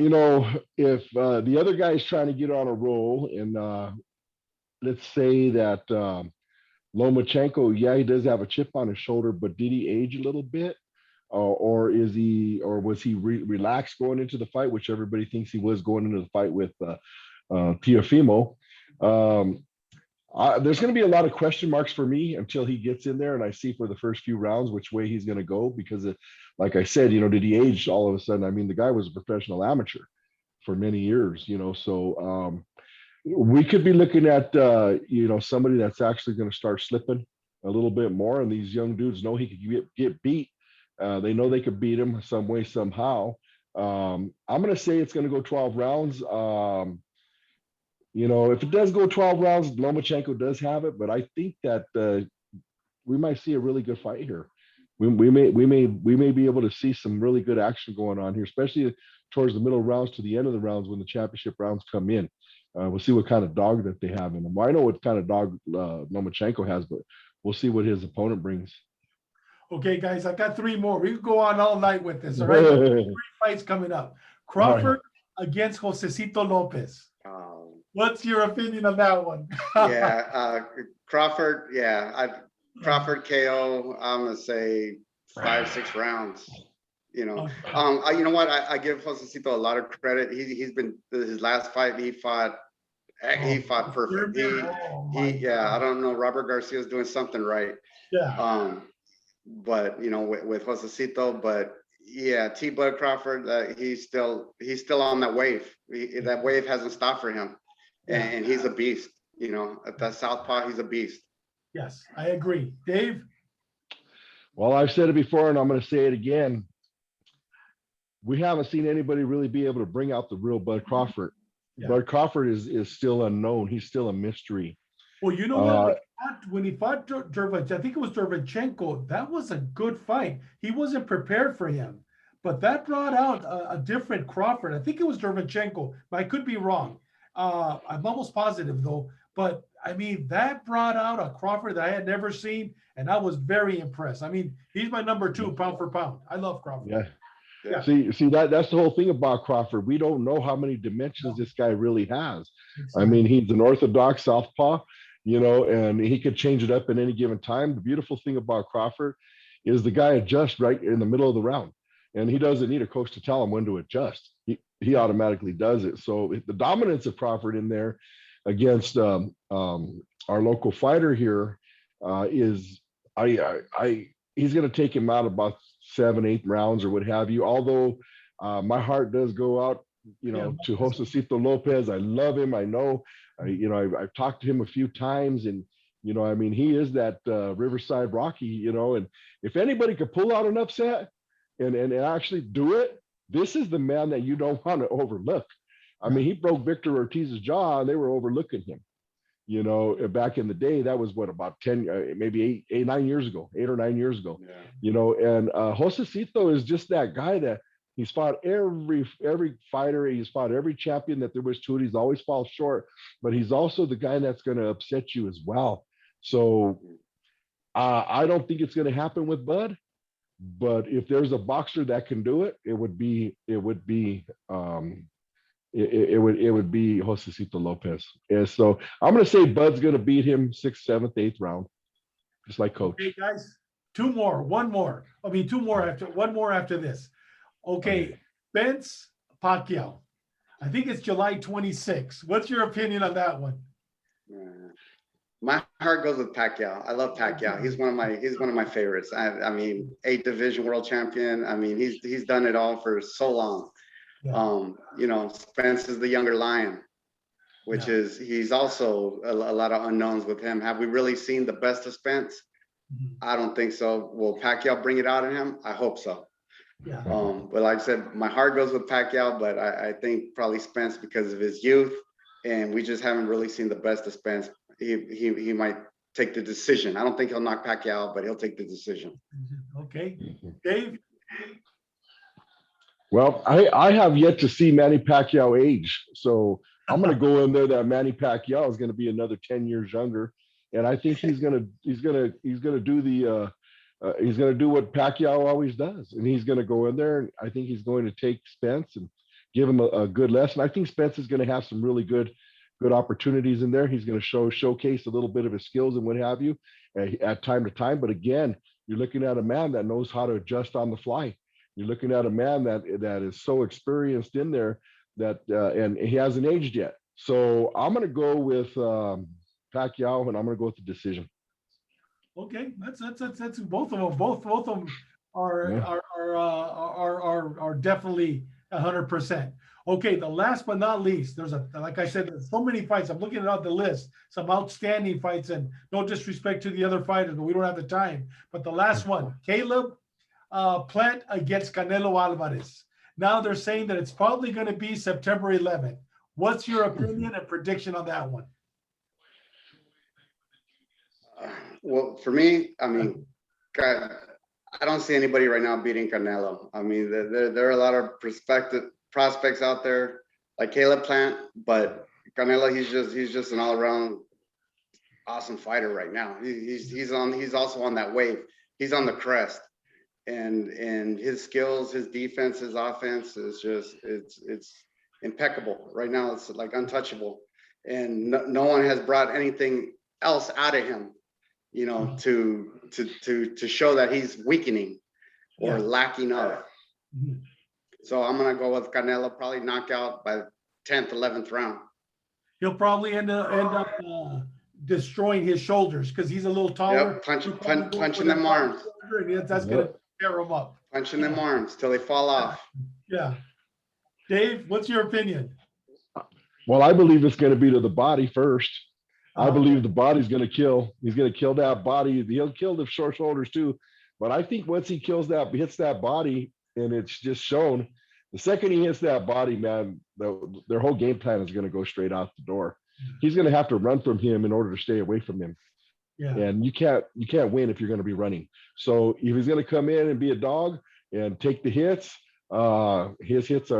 if the other guy's trying to get on a roll, and let's say that Lomachenko, he does have a chip on his shoulder, but did he age a little bit? Or was he relaxed going into the fight, which everybody thinks he was going into the fight with Teofimo? There's going to be a lot of question marks for me until he gets in there and I see for the first few rounds which way he's going to go, because like I said, did he age all of a sudden? I mean, the guy was a professional amateur for many years, so we could be looking at somebody that's actually going to start slipping a little bit more, and these young dudes know he could get beat. They know they could beat him some way, somehow. I'm going to say it's going to go 12 rounds. If it does go 12 rounds, Lomachenko does have it, but I think that we might see a really good fight here. We may be able to see some really good action going on here, especially towards the middle rounds to the end of the rounds when the championship rounds come in. We'll see what kind of dog that they have in them. Well, I know what kind of dog Lomachenko has, but we'll see what his opponent brings. Okay, guys, I got 3 more. We can go on all night with this. All right, 3 fights coming up. Crawford against Josecito Lopez. What's your opinion on that one? Crawford. Crawford KO. I'm gonna say 5, 6 rounds. You know what? I give Josecito a lot of credit. He's been his last fight. He fought perfect. I don't know. Robert Garcia's doing something right. Yeah. but you know, with Josecito, but yeah, T. Bud Crawford, he's still on that wave. That wave hasn't stopped for him, and he's a beast. You know, at that southpaw, he's a beast. Yes, I agree. Dave? Well, I've said it before, and I'm going to say it again. We haven't seen anybody really be able to bring out the real Bud Crawford. Yeah. Bud Crawford is still unknown. He's still a mystery. Well, you know what? When he fought Derevyanchenko, I think it was Derevyanchenko, that was a good fight. He wasn't prepared for him, but that brought out a different Crawford. I think it was Derevyanchenko, but I could be wrong. I'm almost positive though. But I mean, that brought out a Crawford that I had never seen, and I was very impressed. I mean, he's my number 2 pound for pound. I love Crawford. Yeah. Yeah. See that's the whole thing about Crawford. We don't know how many dimensions this guy really has. Exactly. I mean, he's an orthodox southpaw, you know, and he could change it up at any given time. The beautiful thing about Crawford is the guy adjusts right in the middle of the round, and he doesn't need a coach to tell him when to adjust. He automatically does it. So the dominance of Crawford in there against our local fighter here is he's going to take him out about 7, 8 rounds or what have you. Although my heart does go out, you know, to Josecito Lopez. I love him. I know, I've talked to him a few times, and you know, I mean, he is that Riverside Rocky, you know. And if anybody could pull out an upset and actually do it, this is the man that you don't want to overlook. I mean, he broke Victor Ortiz's jaw, and they were overlooking him. You know, back in the day, that was what, about 10, maybe 8 or 9 years ago. Yeah. You know, and Josecito is just that guy that he's fought every fighter, he's fought every champion that there was to it. He's always falls short, but he's also the guy that's going to upset you as well. So I don't think it's going to happen with Bud, but if there's a boxer that can do it, it would be Josecito Lopez. And so I'm going to say Bud's going to beat him 6th, 7th, 8th round, just like Coach. Okay, guys, one more after this. Okay, Spence Pacquiao. I think it's July 26th. What's your opinion on that one? My heart goes with Pacquiao. I love Pacquiao. He's one of my favorites. I mean, 8 division world champion. I mean, he's done it all for so long. Yeah. You know, Spence is the younger lion, which is, he's also a lot of unknowns with him. Have we really seen the best of Spence? Mhm. I don't think so. Will Pacquiao bring it out in him? I hope so. Yeah. But like I said, my heart goes with Pacquiao, but I think probably Spence because of his youth, and we just haven't really seen the best of Spence. He might take the decision. I don't think he'll knock Pacquiao, but he'll take the decision. Okay, Dave. Well, I have yet to see Manny Pacquiao age, so I'm going to go in there that Manny Pacquiao is going to be another 10 years younger, and I think he's going to do what Pacquiao always does, and he's going to go in there, and I think he's going to take Spence and give him a good lesson. I think Spence is going to have some really good opportunities in there. He's going to showcase a little bit of his skills and what have you at time to time. But again, you're looking at a man that knows how to adjust on the fly. You're looking at a man that is so experienced in there that and he hasn't aged yet. So I'm going to go with Pacquiao, and I'm going to go with the decision. Okay, that's both of them. Both of them are definitely 100%. Okay, the last but not least, like I said, there's so many fights. I'm looking at the list, some outstanding fights, and no disrespect to the other fighters, but we don't have the time. But the last one, Caleb Plant against Canelo Alvarez. Now they're saying that it's probably going to be September 11th. What's your opinion and prediction on that one? Well, for me, I mean, God, I don't see anybody right now beating Canelo. I mean, there are a lot of prospects out there like Caleb Plant, but Canelo, he's just an all-around awesome fighter right now. He's also on that wave. He's on the crest, and his skills, his defense, his offense is just it's impeccable right now. It's like untouchable, and no one has brought anything else out of him, you know, to show that he's weakening or lacking of. Mhm. So I'm gonna go with Canelo, probably knockout by 10th, 11th round. He'll probably end up destroying his shoulders because he's a little taller. Yep, punching them arms. and that's going to tear them up. Punching them arms till they fall off. Yeah. Dave, what's your opinion? Well, I believe it's going to be to the body first. I Uh-huh. believe the body's going to kill. He's going to kill that body. He'll kill the short shoulders too. But I think once he hits that body, and it's just shown, the second he hits that body, man, their whole game plan is going to go straight out the door. He's going to have to run from him in order to stay away from him. Yeah. And you can't win if you're going to be running. So if he's going to come in and be a dog and take the hits, his hits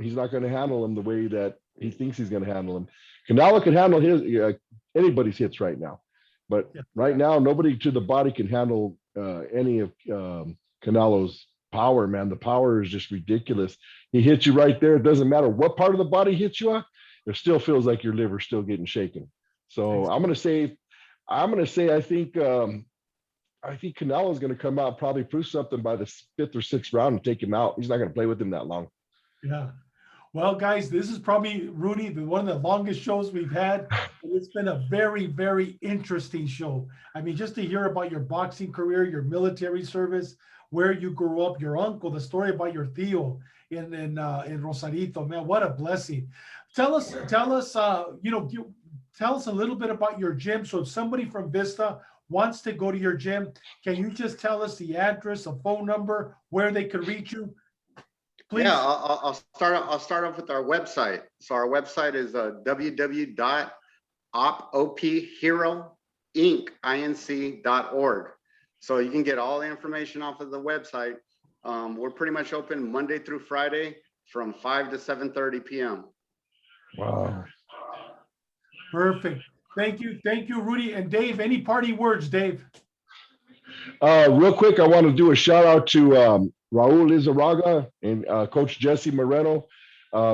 he's not going to handle them the way that he thinks he's going to handle them. Canelo can handle anybody's hits right now, but right now nobody to the body can handle any of Canelo's power, man. The power is just ridiculous. He hits you right there. It doesn't matter what part of the body hits you on. It still feels like your liver's still getting shaken. So I'm going to say, I think Canelo is going to come out, probably prove something by the 5th or 6th round and take him out. He's not going to play with him that long. Yeah. Well, guys, this is probably, Rudy, one of the longest shows we've had. It's been a very, very interesting show. I mean, just to hear about your boxing career, your military service, where you grew up, your uncle, the story about your tío in Rosarito, man, what a blessing. Tell us, tell us a little bit about your gym. So if somebody from Vista wants to go to your gym, can you just tell us the address, a phone number, where they could reach you? Please. Yeah, I'll start off with our website. So our website is www.opheroinc.org. So you can get all the information off of the website. We're pretty much open Monday through Friday from 5 to 7:30 p.m. Wow. Perfect. Thank you, Rudy. And Dave, any party words, Dave? Real quick, I want to do a shout out to Raul Lizarraga and Coach Josecito Moreno.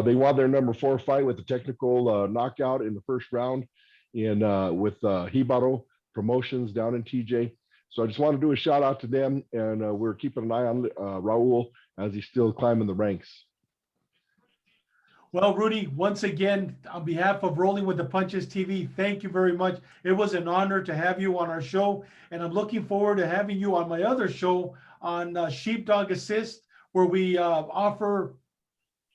They won their number 4 fight with a technical knockout in the first round with Hibaro Promotions down in TJ. So I just want to do a shout out to them, and we're keeping an eye on Raul as he's still climbing the ranks. Well, Rudy, once again, on behalf of Rolling with the Punches TV, thank you very much. It was an honor to have you on our show, and I'm looking forward to having you on my other show on Sheepdog Assist, where we offer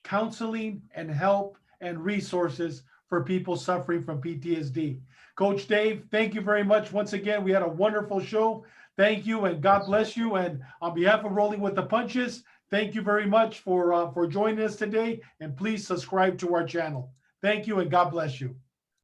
counseling and help and resources for people suffering from PTSD. Coach Dave, thank you very much. Once again, we had a wonderful show. Thank you, and God bless you. And on behalf of Rolling with the Punches, thank you very much for joining us today, and please subscribe to our channel. Thank you, and God bless you.